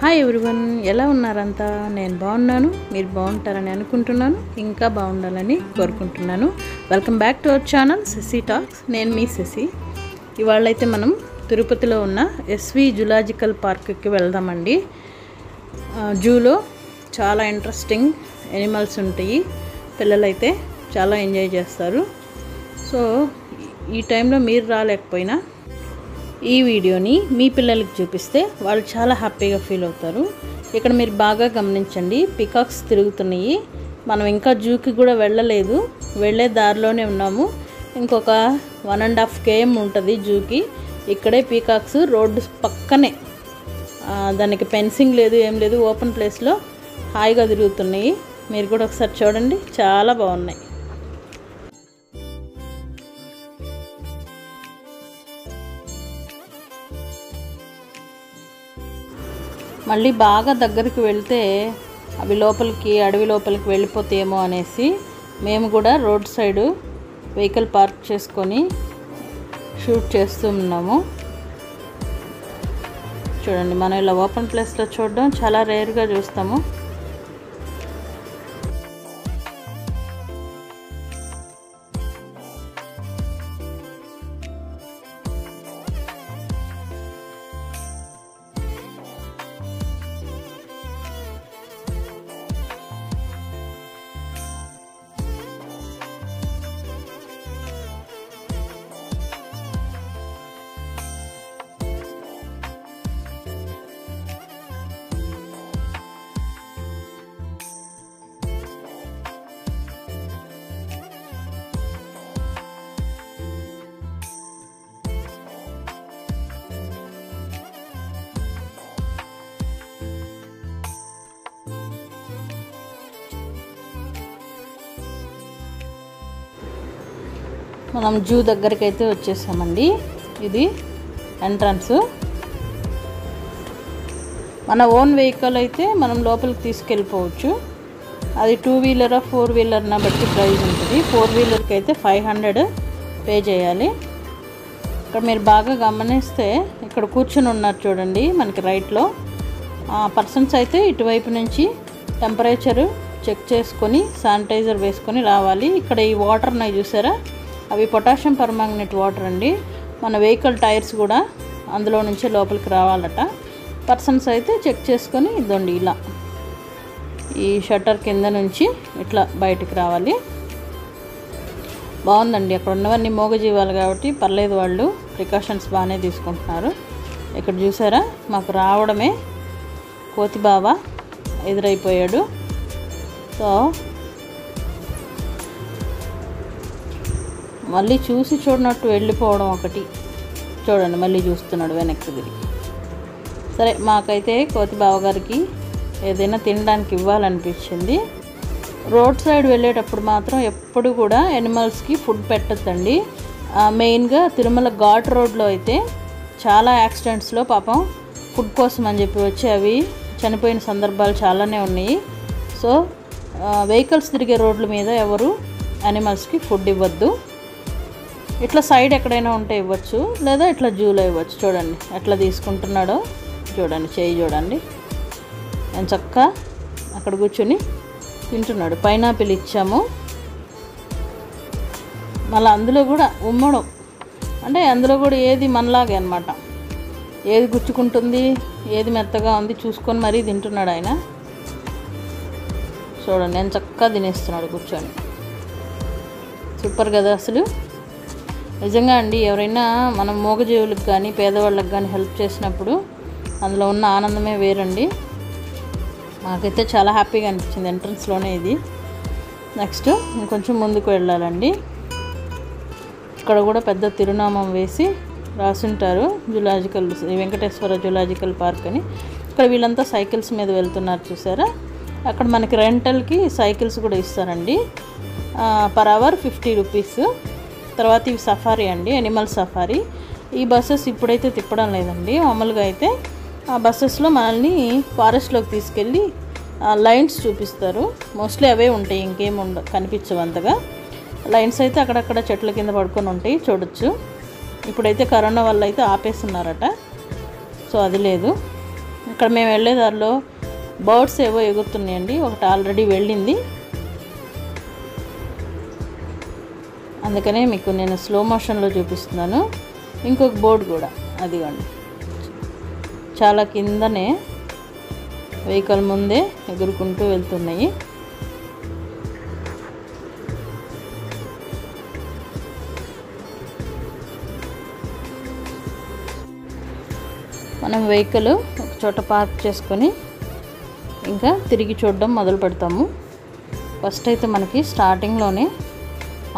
Hi everyone, ఎలా ఉన్నారంతా? నేను బాగున్నాను, మీరు బాగుంటారని అనుకుంటున్నాను, ఇంకా బాగుండాలని కోరుకుంటున్నాను. Welcome back to our channel Shashi talks. నేను మీ శశి. ఇవాళ అయితే మనం తిరుపతిలో ఉన్న ఎస్వి జూలాజికల్ పార్క్కి వెళ్దామండి. జూలో చాలా ఇంట్రెస్టింగ్ ఎనిమల్స్ ఉంటాయి, పిల్లలైతే చాలా ఎంజాయ్ చేస్తారు. సో ఈ టైంలో మీరు రాలేకపోయినా ఈ వీడియోని మీ పిల్లలకి చూపిస్తే వాళ్ళు చాలా హ్యాపీగా ఫీల్ అవుతారు. ఇక్కడ మీరు బాగా గమనించండి, పీకాక్స్ తిరుగుతున్నాయి. మనం ఇంకా జూకి కూడా వెళ్ళలేదు, వెళ్ళే దారిలోనే ఉన్నాము. ఇంకొక 1.5 km ఉంటుంది జూకి. ఇక్కడే పీకాక్స్ రోడ్డు పక్కనే, దానికి ఫెన్సింగ్ లేదు, ఏం లేదు, ఓపెన్ ప్లేస్లో హాయిగా తిరుగుతున్నాయి. మీరు కూడా ఒకసారి చూడండి, చాలా బాగున్నాయి. మళ్ళీ బాగా దగ్గరికి వెళ్తే అవి అడవి లోపలికి వెళ్ళిపోతాయేమో అనేసి మేము కూడా రోడ్ సైడు వెహికల్ పార్క్ చేసుకొని షూట్ చేస్తూ ఉన్నాము. చూడండి, మనం ఇలా ఓపెన్ ప్లేస్లో చూడడం చాలా రేర్గా చూస్తాము. మనం జూ దగ్గరికి అయితే వచ్చేసామండి. ఇది ఎంట్రన్స్. మన ఓన్ వెహికల్ అయితే మనం లోపలికి తీసుకెళ్ళిపోవచ్చు. అది 2 వీలరా 4 వీలర్నా బట్టి ప్రైస్ ఉంటుంది. 4 వీలర్కి అయితే 500 పే చేయాలి. ఇక్కడ మీరు బాగా గమనిస్తే ఇక్కడ కూర్చుని ఉన్నారు చూడండి, మనకి రైట్లో. పర్సన్స్ అయితే ఇటువైపు నుంచి టెంపరేచరు చెక్ చేసుకొని శానిటైజర్ వేసుకొని రావాలి. ఇక్కడ ఈ వాటర్ ఉన్నాయి చూసారా, అవి పొటాషియం పర్మాంగనేట్ వాటర్ అండి. మన వెహికల్ టైర్స్ కూడా అందులో నుంచే లోపలికి రావాలట. పర్సన్స్ అయితే చెక్ చేసుకొని ఇదండి ఇలా ఈ షట్టర్ కింద నుంచి ఇట్లా బయటికి రావాలి. బాగుందండి. అక్కడ ఉన్నవన్నీ మూగజీవాలు కాబట్టి పర్లేదు, వాళ్ళు ప్రికాషన్స్ బాగానే తీసుకుంటున్నారు. ఇక్కడ చూసారా, మాకు రావడమే కోతి బాబా ఎదురైపోయాడు. సో మళ్ళీ చూసి చూడనట్టు వెళ్ళిపోవడం ఒకటి. చూడండి, మళ్ళీ చూస్తున్నాడు వెనక్కి తిరిగి. సరే, మాకైతే కోతి బావగారికి ఏదైనా తినడానికి ఇవ్వాలనిపించింది. రోడ్ సైడ్ వెళ్ళేటప్పుడు మాత్రం ఎప్పుడు కూడా ఎనిమల్స్కి ఫుడ్ పెట్టద్దండి. మెయిన్గా తిరుమల ఘాట్ రోడ్లో అయితే చాలా యాక్సిడెంట్స్లో పాపం ఫుడ్ కోసం అని చెప్పి వచ్చి అవి చనిపోయిన సందర్భాలు చాలానే ఉన్నాయి. సో వెహికల్స్ తిరిగే రోడ్ల మీద ఎవరు యానిమల్స్కి ఫుడ్ ఇవ్వద్దు. ఇట్లా సైడ్ ఎక్కడైనా ఉంటే ఇవ్వచ్చు, లేదా ఇట్లా జూలో ఇవ్వచ్చు. చూడండి ఎట్లా తీసుకుంటున్నాడో, చూడండి చేయి చూడండి. నేను చక్కగా అక్కడ కూర్చొని తింటున్నాడు. పైనాపిల్ ఇచ్చాము. మళ్ళీ అందులో కూడా ఉమ్మడం అంటే అందులో కూడా ఏది మనలాగే అనమాట, ఏది గుచ్చుకుంటుంది, ఏది మెత్తగా ఉంది చూసుకొని మరీ తింటున్నాడు ఆయన. చూడండి, నేను చక్కగా తినేస్తున్నాడు కూర్చొని. సూపర్ కదా అసలు. నిజంగా అండి, ఎవరైనా మనం మూగజీవులకు కానీ పేదవాళ్ళకి కానీ హెల్ప్ చేసినప్పుడు అందులో ఉన్న ఆనందమే వేరండి. మాకైతే చాలా హ్యాపీగా అనిపించింది. ఎంట్రన్స్లోనే ఇది. నెక్స్ట్ ఇంకొంచెం ముందుకు వెళ్ళాలండి. ఇక్కడ కూడా పెద్ద తిరునామం వేసి రాసుంటారు, జూలాజికల్ వెంకటేశ్వర జూలాజికల్ పార్క్ అని. ఇక్కడ వీళ్ళంతా సైకిల్స్ మీద వెళ్తున్నారు చూసారా. అక్కడ మనకి రెంటల్కి సైకిల్స్ కూడా ఇస్తారండి. Per hour 50 rupees. తర్వాత ఇవి సఫారీ అండి, ఎనిమల్ సఫారీ. ఈ బస్సెస్ ఇప్పుడైతే తిప్పడం లేదండి. మామూలుగా అయితే ఆ బస్సెస్లో మనల్ని ఫారెస్ట్లోకి తీసుకెళ్ళి లైన్స్ చూపిస్తారు. మోస్ట్లీ అవే ఉంటాయి, ఇంకేం కనిపించవు అంతగా. లైన్స్ అయితే అక్కడక్కడ చెట్ల కింద పడుకొని ఉంటాయి, చూడొచ్చు. ఇప్పుడైతే కరోనా వల్ల అయితే ఆపేస్తున్నారట, సో అది లేదు. ఇక్కడ మేము వెళ్ళే దారిలో బర్డ్స్ ఏవో ఎగురుతున్నాయండి. ఒకటి ఆల్రెడీ వెళ్ళింది, అందుకనే మీకు నేను స్లో మోషన్లో చూపిస్తున్నాను. ఇంకొక బోర్డు కూడా అదిగోండి, చాలా కిందనే వెహికల్ ముందే ఎగురుకుంటూ వెళ్తున్నాయి. మనం వెహికల్ ఒక చోట పార్క్ చేసుకొని ఇంకా తిరిగి చూడడం మొదలు పెడతాము. ఫస్ట్ అయితే మనకి స్టార్టింగ్లోనే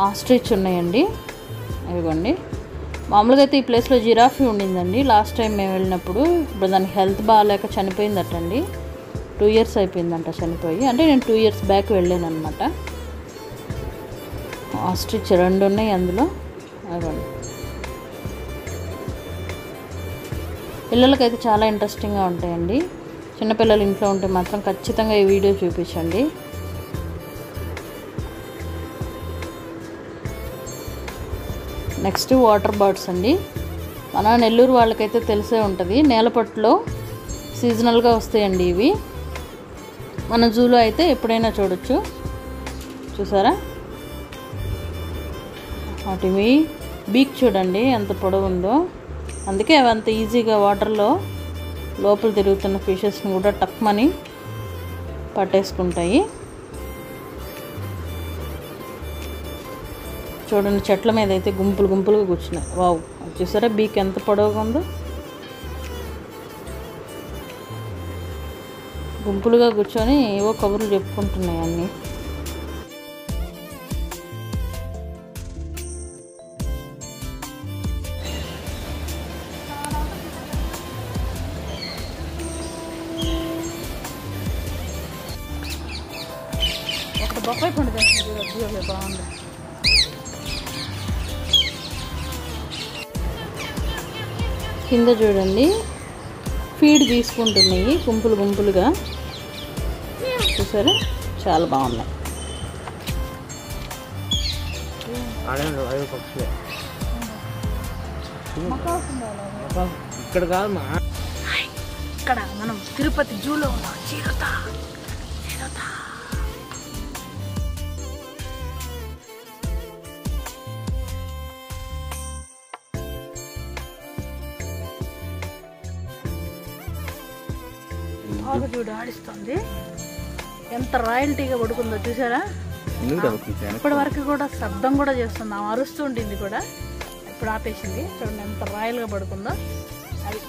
ఆస్ట్రిచ్ ఉన్నాయండి. ఇదిగోండి, మామూలుగా అయితే ఈ ప్లేస్లో జిరాఫీ ఉండిందండి లాస్ట్ టైం మేము వెళ్ళినప్పుడు. ఇప్పుడు దానికి హెల్త్ బాగాలేక చనిపోయిందటండి. 2 years అయిపోయిందంట చనిపోయి. అంటే నేను 2 years బ్యాక్ వెళ్ళాను అనమాట. ఆస్ట్రిచ్ 2 ఉన్నాయి అందులో. అదిగోండి, పిల్లలకైతే చాలా ఇంట్రెస్టింగ్గా ఉంటాయండి. చిన్నపిల్లలు ఇంట్లో ఉంటే మాత్రం ఖచ్చితంగా ఈ వీడియో చూపించండి. నెక్స్ట్ వాటర్ బర్డ్స్ అండి. మన నెల్లూరు వాళ్ళకైతే తెలిసే ఉంటుంది, నేలపట్టులో సీజనల్గా వస్తాయండి ఇవి. మన జూలో అయితే ఎప్పుడైనా చూడొచ్చు. చూసారా వాటివి బీక్ చూడండి ఎంత పొడవు ఉందో. అందుకే అవి అంత ఈజీగా వాటర్లో లోపల తిరుగుతున్న ఫిషెస్ని కూడా టక్మని పట్టేసుకుంటాయి. చూడండి, చెట్ల మీద అయితే గుంపులు గుంపులుగా కూర్చున్నాయి. వావ్, చూసారా బీక్ ఎంత పొడవుగా ఉందో. గుంపులుగా కూర్చొని ఏవో కబుర్లు చెప్పుకుంటున్నాయి అన్నీ. ఒకటి బొప్పాయి పండు తెచ్చింది, బాగుంది. కింద చూడండి ఫీడ్ తీసుకుంటున్నాయి గుంపులు గుంపులుగా. చూసారా చాలా బాగున్నాయి. ఇక్కడ మనం తిరుపతి జూలో ఉన్నాం. చిరుత బాగా చూడు ఆడిస్తుంది. ఎంత రాయల్టీగా పడుకుందో చూసారా. ఇప్పటి వరకు కూడా శబ్దం కూడా చేస్తుంది, అరుస్తూ ఉంటుంది కూడా. ఇప్పుడు ఆపేసింది. చూడండి ఎంత రాయల్గా పడుకుందో. అది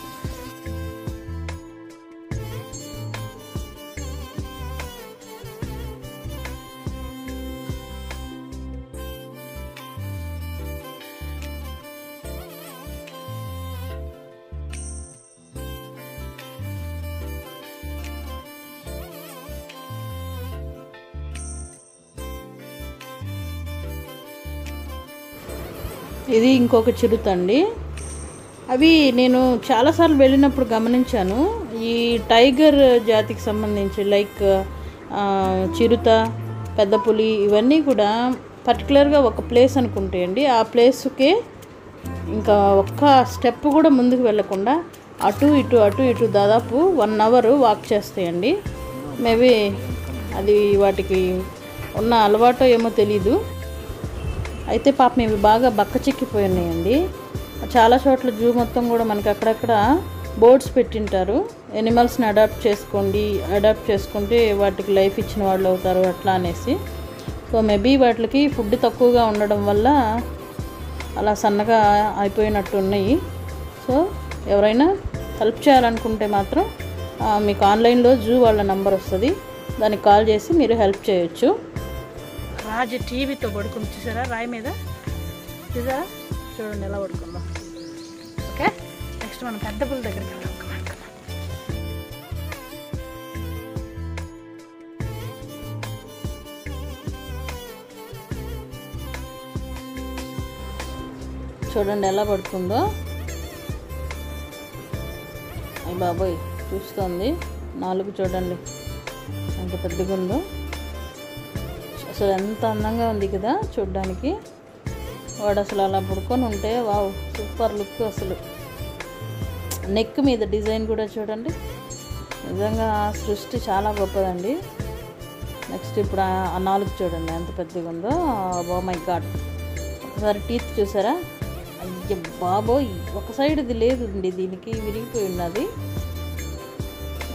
ఇది ఇంకొక చిరుత అండి. అవి నేను చాలాసార్లు వెళ్ళినప్పుడు గమనించాను. ఈ టైగర్ జాతికి సంబంధించి లైక్ చిరుత, పెద్ద పులి ఇవన్నీ కూడా పర్టికులర్గా ఒక ప్లేస్ అనుకుంటాయండి. ఆ ప్లేస్కే ఇంకా ఒక్క స్టెప్ కూడా ముందుకు వెళ్ళకుండా అటు ఇటు దాదాపు 1 hour వాక్ చేస్తాయండి. మేబీ అది వాటికి ఉన్న అలవాటో ఏమో తెలీదు. అయితే పాపం ఇవి బాగా బక్క చిక్కిపోయి ఉన్నాయండి. చాలా చోట్ల జూ మొత్తం కూడా మనకి అక్కడక్కడ బోర్డ్స్ పెట్టింటారు, ఎనిమల్స్ని అడాప్ట్ చేసుకుంటే వాటికి లైఫ్ ఇచ్చిన వాళ్ళు అవుతారు అట్లా అనేసి. సో మేబీ వాటికి ఫుడ్ తక్కువగా ఉండడం వల్ల అలా సన్నగా అయిపోయినట్టు ఉన్నాయి. సో ఎవరైనా హెల్ప్ చేయాలనుకుంటే మాత్రం మీకు ఆన్లైన్లో జూ వాళ్ళ నంబర్ వస్తుంది, దానికి కాల్ చేసి మీరు హెల్ప్ చేయొచ్చు. రాజు టీవీతో పడుకుని చూసారా, రాయి మీద చూసారా, చూడండి ఎలా పడుకుందో. ఓకే, నెక్స్ట్ మనం పెద్ద పులి దగ్గరికి వెళ్దాం. చూడండి ఎలా పడుకుందో. అయ్య బాబోయ్ చూస్తుంది, 4 చూడండి ఎంత పెద్దగా ఉందో. అసలు ఎంత అందంగా ఉంది కదా చూడ్డానికి. వాడు అసలు అలా పడుకొని ఉంటే వావ్ సూపర్ లుక్. అసలు నెక్ మీద డిజైన్ కూడా చూడండి నిజంగా సృష్టి చాలా గొప్పదండి. నెక్స్ట్ ఇప్పుడు ఆ నాలుగు చూడండి ఎంత పెద్దగా ఉందో. Oh my god. ఒకసారి టీత్ చూసారా? అయ్య బాబోయ్, ఒక సైడ్ ఇది లేదు అండి, దీనికి విరిగిపోయి ఉన్నది.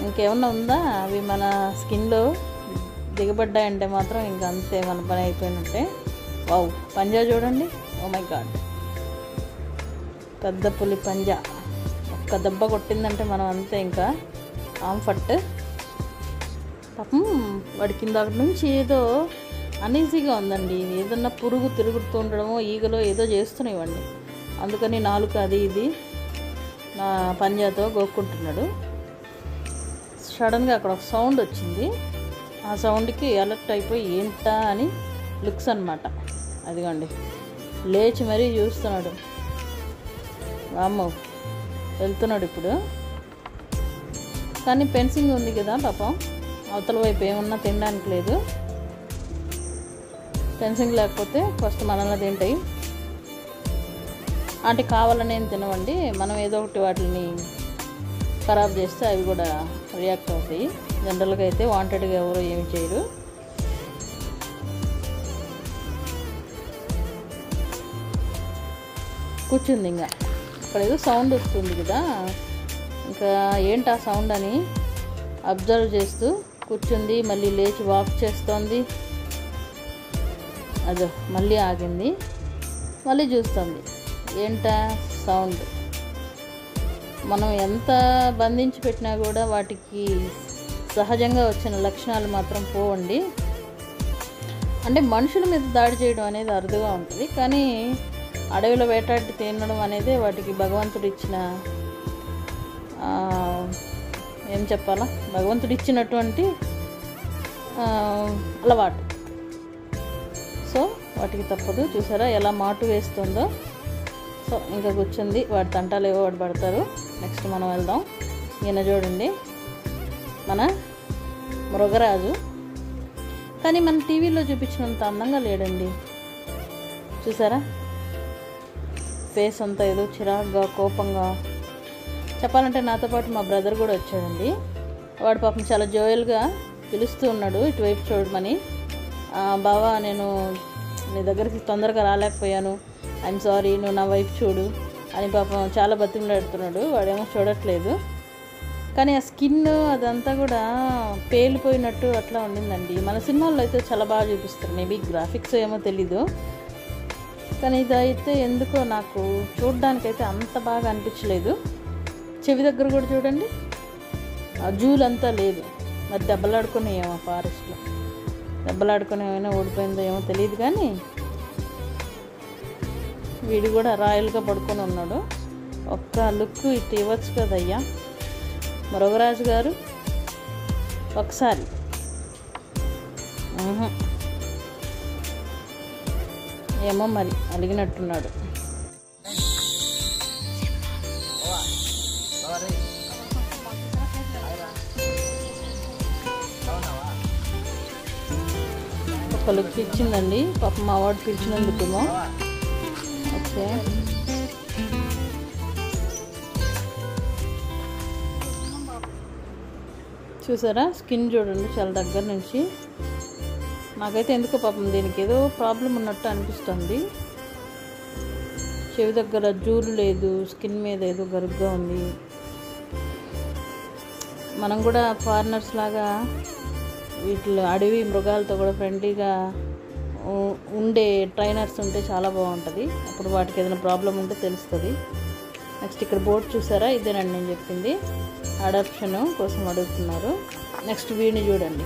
ఇంకేమన్నా ఉందా? అవి మన స్కిన్లో దిగబడ్డాయంటే మాత్రం ఇంక అంతే, మన పని అయిపోయినట్టే. వావ్, పంజా చూడండి. ఓ మై గాడ్, పెద్ద పులి పంజా. ఒక్క దెబ్బ కొట్టిందంటే మనం అంతే, ఇంకా ఆంఫట్. పాపం వాడి కింద అక్కడి నుంచి ఏదో అనీజీగా ఉందండి. ఏదన్నా పురుగు తిరుగుతూ ఉండడమో ఈగలో ఏదో చేస్తున్నాయివ్వండి. అందుకని నాలుక అది ఇది నా పంజాతో గోక్కుంటున్నాడు. సడన్గా అక్కడ ఒక సౌండ్ వచ్చింది. ఆ సౌండ్కి అలర్ట్ అయిపోయి ఏంటా అని లుక్స్ అనమాట. అదిగోండి లేచి మరీ చూస్తున్నాడు. అమ్మో, వెళ్తున్నాడు ఇప్పుడు. కానీ ఫెన్సింగ్ ఉంది కదా పాపం, అవతల వైపు ఏమన్నా తినడానికి లేదు. ఫెన్సింగ్ లేకపోతే ఫస్ట్ మనల్ని తింటాయి. అంటే కావాలని ఏం తినవండి, మనం ఏదో ఒకటి వాటిని ఖరాబ్ చేస్తే అవి కూడా రియాక్ట్ అవుతాయి. జనరల్గా అయితే వాంటెడ్గా ఎవరు ఏమి చేయరు. కూర్చుంది. ఇంకా అక్కడ ఏదో సౌండ్ వస్తుంది కదా, ఇంకా ఏంటి ఆ సౌండ్ అని అబ్జర్వ్ చేస్తూ కూర్చుంది. మళ్ళీ లేచి వాక్ చేస్తోంది. అదో మళ్ళీ ఆగింది, మళ్ళీ చూస్తుంది ఏంటా సౌండ్. మనం ఎంత బంధించి పెట్టినా కూడా వాటికి సహజంగా వచ్చిన లక్షణాలు మాత్రం పోవండి. అంటే మనుషుల మీద దాడి చేయడం అనేది అరుదుగా ఉంటుంది, కానీ అడవిలో వేటాడి తినడం అనేది వాటికి భగవంతుడు ఇచ్చిన ఏం చెప్పాలా, భగవంతుడు ఇచ్చినటువంటి అలవాటు. సో వాటికి తప్పదు. చూసారా ఎలా మాటు వేస్తుందో. సో ఇంకా కూర్చుంది, వాడి తంటాలు ఏవో వాడు పడతారు. నెక్స్ట్ మనం వెళ్దాం. ఈయన చూడండి మన మృగరాజు, కానీ మన టీవీలో చూపించినంత అందంగా లేడండి. చూసారా ఫేస్ అంతా ఏదో చిరాగ్గా కోపంగా. చెప్పాలంటే నాతో పాటు మా బ్రదర్ కూడా వచ్చాడండి. వాడు పాపం చాలా జోయల్గా పిలుస్తూ ఉన్నాడు ఇటువైపు చూడమని. బావా నేను నీ దగ్గరికి తొందరగా రాలేకపోయాను, ఐఎమ్ సారీ, నువ్వు నా వైపు చూడు అని పాపం చాలా బతిమలాడుతున్నాడు. వాడేమో చూడట్లేదు. కానీ ఆ స్కిన్ అదంతా కూడా పేలిపోయినట్టు అట్లా ఉండిందండి. మన సినిమాల్లో అయితే చాలా బాగా చూపిస్తారు, మేబీ గ్రాఫిక్స్ ఏమో తెలీదు. కానీ ఇదైతే ఎందుకో నాకు చూడడానికైతే అంత బాగా అనిపించలేదు. చెవి దగ్గర కూడా చూడండి, ఆ జూలంతా లేదు. మరి దెబ్బలాడుకుని ఏమో ఫారెస్ట్లో దెబ్బలాడుకుని ఏమైనా ఓడిపోయిందో ఏమో తెలియదు. కానీ వీడు కూడా రాయల్గా పడుకొని ఉన్నాడు. ఒక్క లుక్ ఇటు ఇవ్వచ్చు కదయ్యా మృగరాజు గారు ఒకసారి. ఏమో మరి అలిగినట్టున్నాడు. ఒక లుక్ ఇచ్చిందండి పాపం మా వాడు పిలిచినందుకేమో. ఓకే చూసారా స్కిన్ చూడండి చాలా దగ్గర నుంచి. నాకైతే ఎందుకో పాపం దీనికి ఏదో ప్రాబ్లం ఉన్నట్టు అనిపిస్తుంది. చెవి దగ్గర జూలు లేదు, స్కిన్ మీద ఏదో గరుగ్గా ఉంది. మనం కూడా ఫారినర్స్ లాగా వీటిలో అడవి మృగాలతో కూడా ఫ్రెండ్లీగా ఉండే ట్రైనర్స్ ఉంటే చాలా బాగుంటుంది. అప్పుడు వాటికి ఏదైనా ప్రాబ్లం ఉంటే తెలుస్తుంది. నెక్స్ట్ ఇక్కడ బోర్డు చూసారా, ఇదేనండి నేను చెప్పింది, అడాప్షన్ కోసం అడుగుతున్నారు. నెక్స్ట్ వీడిని చూడండి,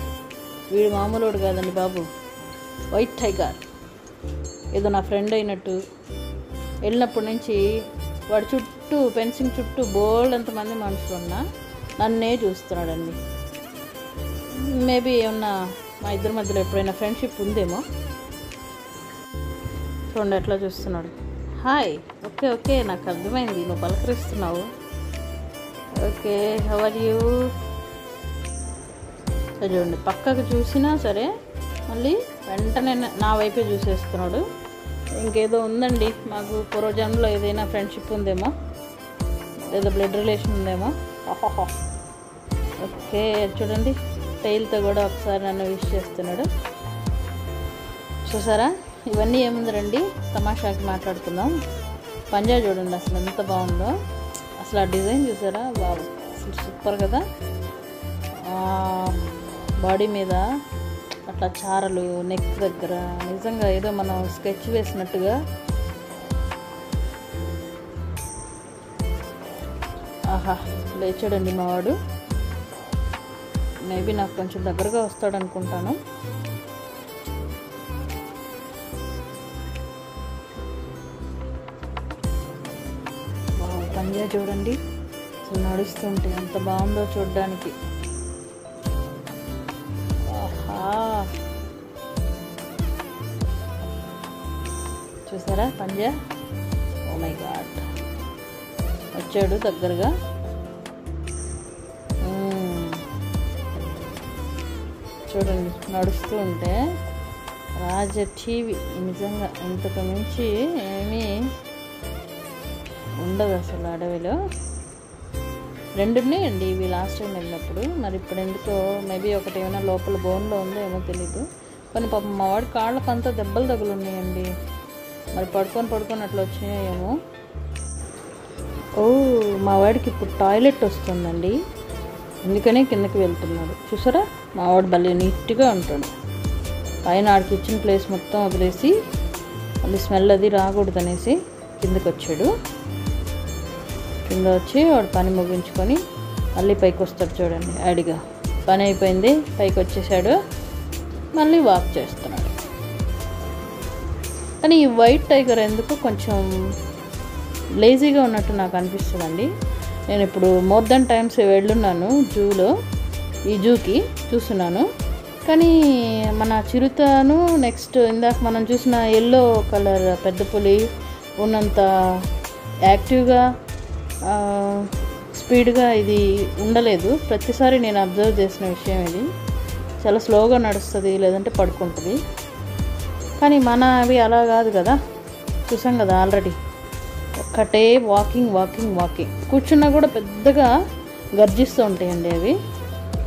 వీడు మామూలుడు కాదండి బాబు, వైట్ టైగర్. ఏదో నా ఫ్రెండ్ అయినట్టు వెళ్ళినప్పటి నుంచి వాడి చుట్టూ ఫెన్సింగ్ చుట్టూ బోల్డ్ ఎంతమంది మనుషులు ఉన్నా నన్నే చూస్తున్నాడండి. మేబీ ఏమన్నా మా ఇద్దరి మధ్యలో ఎప్పుడైనా ఫ్రెండ్షిప్ ఉందేమో. చూడండి ఎట్లా చూస్తున్నాడు. హాయ్, ఓకే ఓకే నాకు అర్థమైంది, నువ్వు పలకరిస్తున్నావు. Okay, how are you. చూడండి పక్కకు చూసినా సరే మళ్ళీ వెంటనే నా వైపే చూసేస్తున్నాడు. ఇంకేదో ఉందండి మాకు పూర్వజన్మలో ఏదైనా ఫ్రెండ్షిప్ ఉందేమో, లేదా బ్లడ్ రిలేషన్ ఉందేమో. ఓకే, చూడండి టైల్తో కూడా ఒకసారి నన్ను విష్ చేస్తున్నాడు. చూసారా, ఇవన్నీ ఏముంది రండి తమాషాకి మాట్లాడుకుందాం. పంజా చూడండి అసలు ఎంత బాగుందో. అసలు ఆ డిజైన్ చూసారా, బాబు అసలు సూపర్ కదా. బాడీ మీద అట్లా చారలు, నెక్ దగ్గర నిజంగా ఏదో మనం స్కెచ్ వేసినట్టుగా. ఆహా, లేచాడండి మావాడు. మేబీ నాకు కొంచెం దగ్గరగా వస్తాడు అనుకుంటాను. పంజా చూడండి అసలు నడుస్తుంటే ఎంత బాగుందో చూడడానికి. ఆహా, చూసారా పంజా? ఓ మై గాడ్, వచ్చాడు దగ్గరగా. చూడండి నడుస్తూ ఉంటే రాజ టీవీ. నిజంగా ఇంతకు మించి ఏమీ ఉండదు అసలు అడవిలో. రెండు ఉన్నాయండి ఇవి లాస్ట్ టైం వెళ్ళినప్పుడు. మరి ఇప్పుడు ఎందుకో మేబీ ఒకటి ఏమైనా లోపల బోన్లో ఉందో ఏమో తెలీదు. కానీ పాపం మా వాడి కాళ్ళకు అంతా దెబ్బలు తగులు ఉన్నాయండి. మరి పడుకొని అట్లా వచ్చినాయేమో. ఓ, మా వాడికి ఇప్పుడు టాయిలెట్ వస్తుందండి, అందుకనే కిందకి వెళ్తున్నాడు. చూసారా, మా వాడు భలే నీట్గా ఉంటాడు. పైన ఆడికి ఇచ్చిన ప్లేస్ మొత్తం వదిలేసి మళ్ళీ స్మెల్ అది రాకూడదనేసి కిందకి వచ్చాడు. కింద వచ్చి వాడు పని ముగించుకొని మళ్ళీ పైకి వస్తాడు. చూడండి అడిగా పని అయిపోయింది, పైకి వచ్చేసాడు, మళ్ళీ వాక్ చేస్తున్నాడు. కానీ ఈ వైట్ టైగర్ ఎందుకు కొంచెం లేజీగా ఉన్నట్టు నాకు అనిపిస్తుందండి. నేను ఇప్పుడు మోర్ దెన్ టైమ్స్ వెళ్ళున్నాను జూలో, ఈ జూకి చూస్తున్నాను. కానీ మన చిరుతను నెక్స్ట్ ఇందాక మనం చూసిన ఎల్లో కలర్ పెద్ద పులి ఉన్నంత యాక్టివ్గా స్పీడ్గా ఇది ఉండలేదు. ప్రతిసారి నేను అబ్జర్వ్ చేసిన విషయం ఇది. చాలా స్లోగా నడుస్తుంది, లేదంటే పడుకుంటుంది. కానీ మన అవి అలా కాదు కదా, చూసాం కదా ఆల్రెడీ. ఒక్కటే వాకింగ్ వాకింగ్ వాకింగ్. కూర్చున్నా కూడా పెద్దగా గర్జిస్తూ ఉంటాయండి అవి.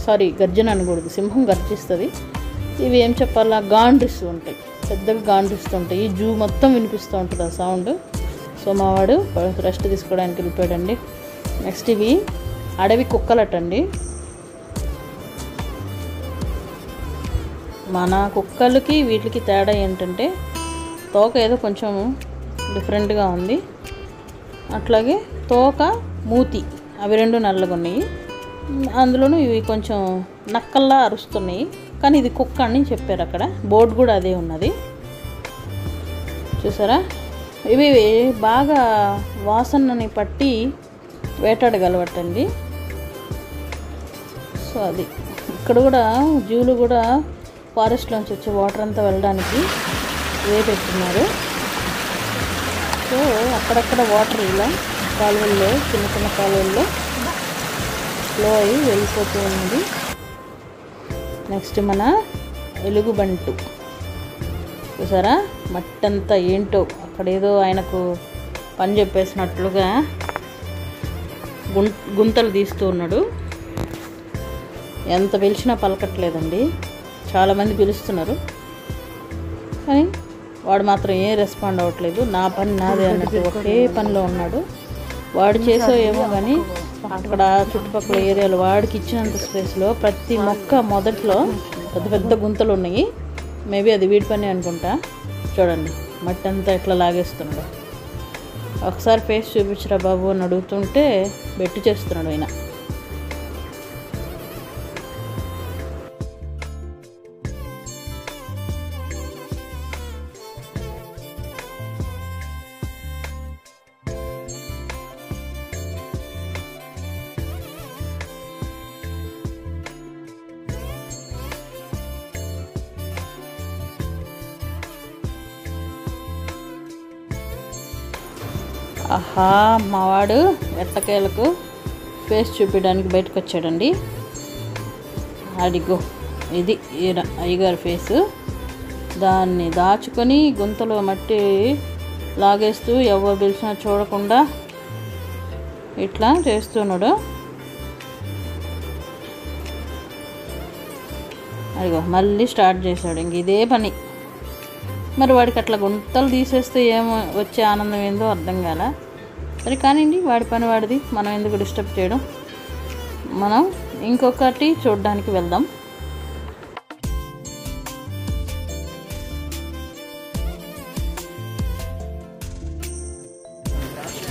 సారీ, గర్జన అనకూడదు, సింహం గర్జిస్తుంది. ఇవి ఏం చెప్పాలా, గాండ్రిస్తూ ఉంటాయి, పెద్దగా గాండ్రిస్తూ ఉంటాయి. ఈ జూ మొత్తం వినిపిస్తూ ఉంటుంది ఆ సౌండ్. సో మా వాడు రెస్ట్ తీసుకోవడానికి వెళ్ళిపోయాడండి. నెక్స్ట్ ఇవి అడవి కుక్కలటండి. మన కుక్కలకి వీటికి తేడా ఏంటంటే తోక ఏదో కొంచెం డిఫరెంట్గా ఉంది. అట్లాగే తోక, మూతి అవి రెండు నల్లగా ఉన్నాయి. అందులోనూ ఇవి కొంచెం నక్కల్లా అరుస్తున్నాయి. కానీ ఇది కుక్క అని చెప్పారు అక్కడ, బోర్డు కూడా అదే ఉన్నది. చూసారా, ఇవి బాగా వాసనని పట్టి వేటాడగలవటండి. సో అది ఇక్కడ కూడా జూలు కూడా ఫారెస్ట్లోంచి వచ్చే వాటర్ అంతా వెళ్ళడానికి వే పెట్టున్నారు. సో అక్కడక్కడ వాటర్ ఇలా కాలువల్లో, చిన్న చిన్న కాలువల్లో ఫ్లో అయ్యి వెళ్ళిపోతూ ఉంది. నెక్స్ట్ మన ఎలుగుబంటు చూసారా, మట్టంతా ఏంటో అక్కడ ఏదో ఆయనకు పని చెప్పేసినట్లుగా గుంతలు తీస్తూ ఉన్నాడు. ఎంత పిలిచినా పలకట్లేదండి. చాలామంది పిలుస్తున్నారు కానీ వాడు మాత్రం ఏం రెస్పాండ్ అవ్వట్లేదు. నా పని నాదే అన్నట్టు ఒకే పనిలో ఉన్నాడు. వాడు చేసో ఏమో కానీ అక్కడ చుట్టుపక్కల ఏరియాలో వాడికి ఇచ్చినంత స్పేస్లో ప్రతి మొక్క మొదట్లో పెద్ద పెద్ద గుంతలు ఉన్నాయి. మేబీ అది వీడి పని అనుకుంటా. చూడండి మట్టి అంతా ఎట్లా లాగేస్తున్నాడు. ఒకసారి ఫేస్ చూపించరా బాబు అని అడుగుతుంటే బెట్టు చేస్తున్నాడు ఆయన. ఆహా, మావాడు ఎట్టకేలకు ఫేస్ చూపించడానికి బయటకు వచ్చాడండి. అడిగో ఇది ఈయన అయ్యగారి ఫేసు. దాన్ని దాచుకొని గుంతలో మట్టి లాగేస్తూ ఎవరు పిలిచినా చూడకుండా ఇట్లా చేస్తున్నాడు. అదిగో మళ్ళీ స్టార్ట్ చేశాడు. ఇంక ఇదే పని. మరి వాడికి అట్లా గుంతలు తీసేస్తే ఏమో వచ్చే ఆనందం ఏందో అర్థం కాల. సరే కానివ్వండి, వాడి పని వాడిది, మనం ఎందుకు డిస్టర్బ్ చేయడం. మనం ఇంకొకటి చూడడానికి వెళ్దాం.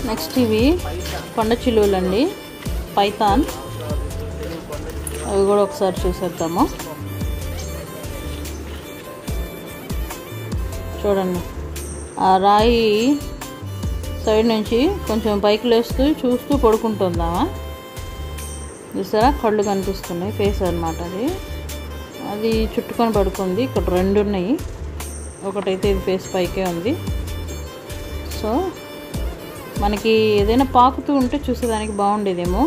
నెక్స్ట్ ఇవి కొండ చిలువలు అండి, పైథాన్. అవి కూడా ఒకసారి చూసేద్దాము. చూడండి, ఆ రాయి సైడ్ నుంచి కొంచెం పైకి లేస్తూ చూస్తూ పడుకుంటుందామా. చూసారా, కళ్ళు కనిపిస్తున్నాయి, ఫేస్ అన్నమాట. అది చుట్టుకొని పడుకుంది. ఇక్కడ 2 ఉన్నాయి. ఒకటైతే ఇది ఫేస్ పైకే ఉంది. సో మనకి ఏదైనా పాకుతూ ఉంటే చూసేదానికి బాగుండేదేమో.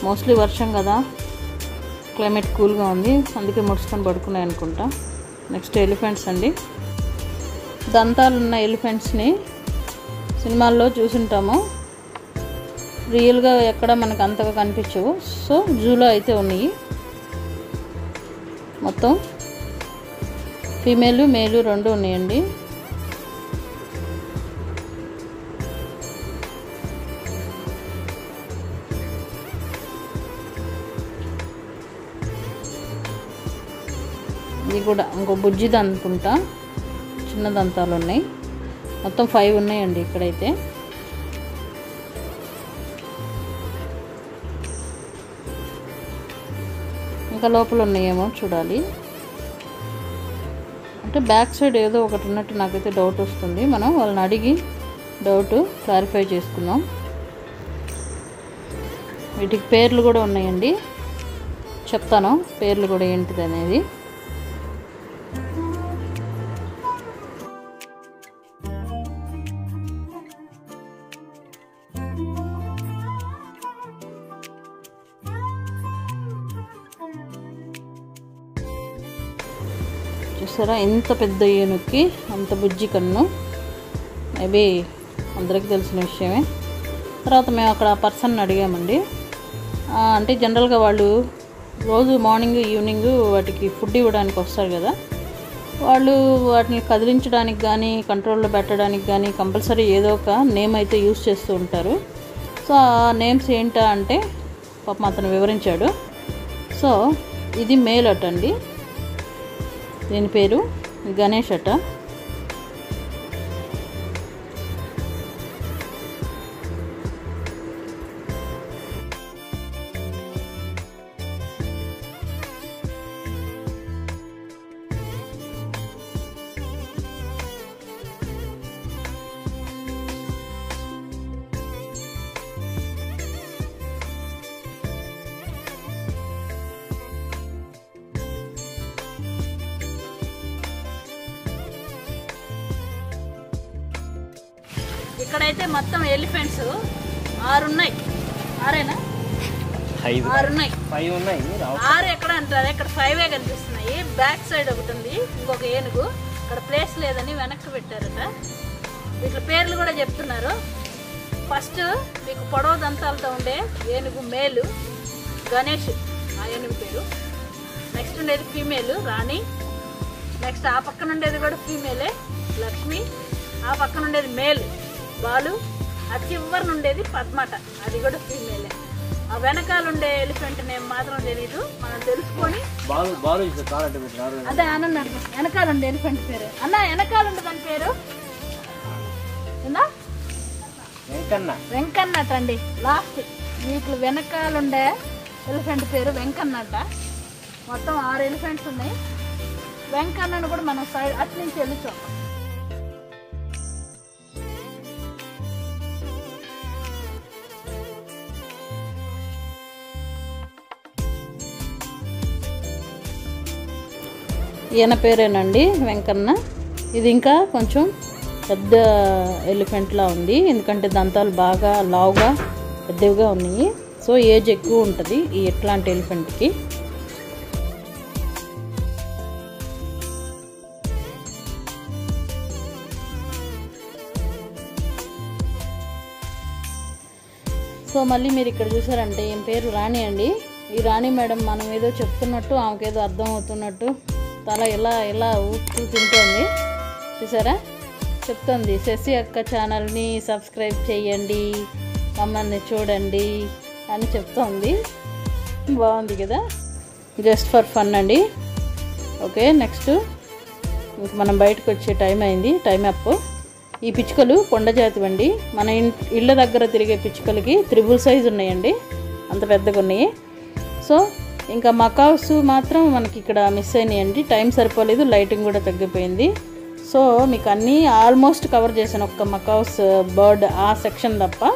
మోస్ట్లీ వర్షం కదా, క్లైమేట్ కూల్గా ఉంది, అందుకే ముడుచుకొని పడుకున్నాయి అనుకుంటా. నెక్స్ట్ ఎలిఫెంట్స్ అండి. దంతాలున్న ఎలిఫెంట్స్ని సినిమాల్లో చూసుంటాము, రియల్గా ఎక్కడ మనకు అంతగా కనిపించవు. సో జూలో అయితే ఉన్నాయి. మొత్తం ఫీమేలు మేలు 2 ఉన్నాయండి. ఇది కూడా ఇంకో బుజ్జిది అనుకుంటా, చిన్న దంతాలు ఉన్నాయి. మొత్తం 5 ఉన్నాయండి ఇక్కడైతే. ఇంకా లోపల ఉన్నాయేమో చూడాలి. అంటే బ్యాక్ సైడ్ ఏదో ఒకటి ఉన్నట్టు నాకైతే డౌట్ వస్తుంది. మనం వాళ్ళని అడిగి డౌట్ క్లారిఫై చేసుకుందాం. వీటికి పేర్లు కూడా ఉన్నాయండి, చెప్తాను పేర్లు కూడా ఏంటిది అనేది. చూసారా, ఎంత పెద్ద ఏనుగుకి అంత బుజ్జి కన్ను. మేబీ అందరికీ తెలిసిన విషయమే. తర్వాత మేము అక్కడ పర్సన్ అడిగామండి. అంటే జనరల్గా వాళ్ళు రోజు మార్నింగ్ ఈవినింగ్ వాటికి ఫుడ్ ఇవ్వడానికి వస్తారు కదా, వాళ్ళు వాటిని కదిలించడానికి కానీ కంట్రోల్లో పెట్టడానికి కానీ కంపల్సరీ ఏదో ఒక నేమ్ అయితే యూజ్ చేస్తూ ఉంటారు. సో ఆ నేమ్స్ ఏంటా అంటే పాపం అతను వివరించాడు. సో ఇది మేల్ అట అండి, దీని పేరు గణేష్ అట. ఇక్కడైతే మొత్తం ఎలిఫెంట్స్ 6 ఉన్నాయి. 6ఏనా? 6 ఉన్నాయి. 6 ఎక్కడ అంటారు, ఇక్కడ 5 కనిపిస్తున్నాయి. బ్యాక్ సైడ్ ఒకటి ఉంది, ఇంకొక ఏనుగు. ఇక్కడ ప్లేస్ లేదని వెనక్కి పెట్టారట. వీటి పేర్లు కూడా చెప్తున్నారు. ఫస్ట్ మీకు పొడవ దంతాలతో ఉండే ఏనుగు మేలు గణేష్, ఆ ఏనుగు పేరు. నెక్స్ట్ ఉండేది ఫీమేల్ రాణి. నెక్స్ట్ ఆ పక్కన ఉండేది కూడా ఫీమేలే లక్ష్మి. ఆ పక్కన ఉండేది మేల్ బాలు. ఆ చివరి ఉండేది పద్మట, అది కూడా ఫీమేలే. ఆ వెనకాల ఉండే ఎలిఫెంట్ నేమ్ మాత్రం తెలీదు, మనం తెలుసుకొని అదే ఆనంద్ అడుగు. వెనకాల ఉండే ఎలిఫెంట్ పేరు అన్న, వెనకాల ఉండే దాని పేరు వెంకన్నట అండి. లాస్ట్ వీటిలో వెనకాల ఉండే ఎలిఫెంట్ పేరు వెంకన్నట. మొత్తం 6 ఎలిఫెంట్స్ ఉన్నాయి. వెంకన్నను కూడా మనం సైడ్ అటు నుంచి వెళ్ళొచ్చాం. ఈయన పేరేనండి వెంకన్న. ఇది ఇంకా కొంచెం పెద్ద ఎలిఫెంట్లా ఉంది, ఎందుకంటే దంతాలు బాగా లావుగా పెద్దవిగా ఉన్నాయి. సో ఏజ్ ఎక్కువ ఉంటుంది ఈ ఇట్లాంటి ఎలిఫెంట్కి. సో మళ్ళీ మీరు ఇక్కడ చూసారంటే ఈయన పేరు రాణి అండి. ఈ రాణి మేడం మనం ఏదో చెప్తున్నట్టు ఆమెకేదో అర్థం అవుతున్నట్టు తల ఇలా ఊపుతూ తింటోంది. చూసారా, చెప్తుంది శశి అక్క ఛానల్ని సబ్స్క్రైబ్ చేయండి, మమ్మల్ని చూడండి అని చెప్తోంది. బాగుంది కదా, జస్ట్ ఫర్ ఫన్ అండి. ఓకే, నెక్స్ట్ ఇంక మనం బయటకు వచ్చే టైం అయింది, టైం అప్. ఈ పిచ్చుకలు కొండజాతి అండి. మన ఇళ్ళ దగ్గర తిరిగే పిచ్చుకలకి 3 సైజు ఉన్నాయండి, అంత పెద్దగా ఉన్నాయి. సో ఇంకా మకావ్స్ మాత్రం మనకి ఇక్కడ మిస్ అయినాయండి, టైం సరిపోలేదు, లైటింగ్ కూడా తగ్గిపోయింది. సో మీకు అన్నీ ఆల్మోస్ట్ కవర్ చేశాను, ఒక్క మకావ్స్ బర్డ్ ఆ సెక్షన్ తప్ప.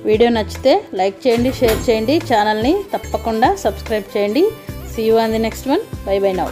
వీడియో నచ్చితే లైక్ చేయండి, షేర్ చేయండి, ఛానల్ని తప్పకుండా సబ్స్క్రైబ్ చేయండి. See you on the next one. Bye bye now.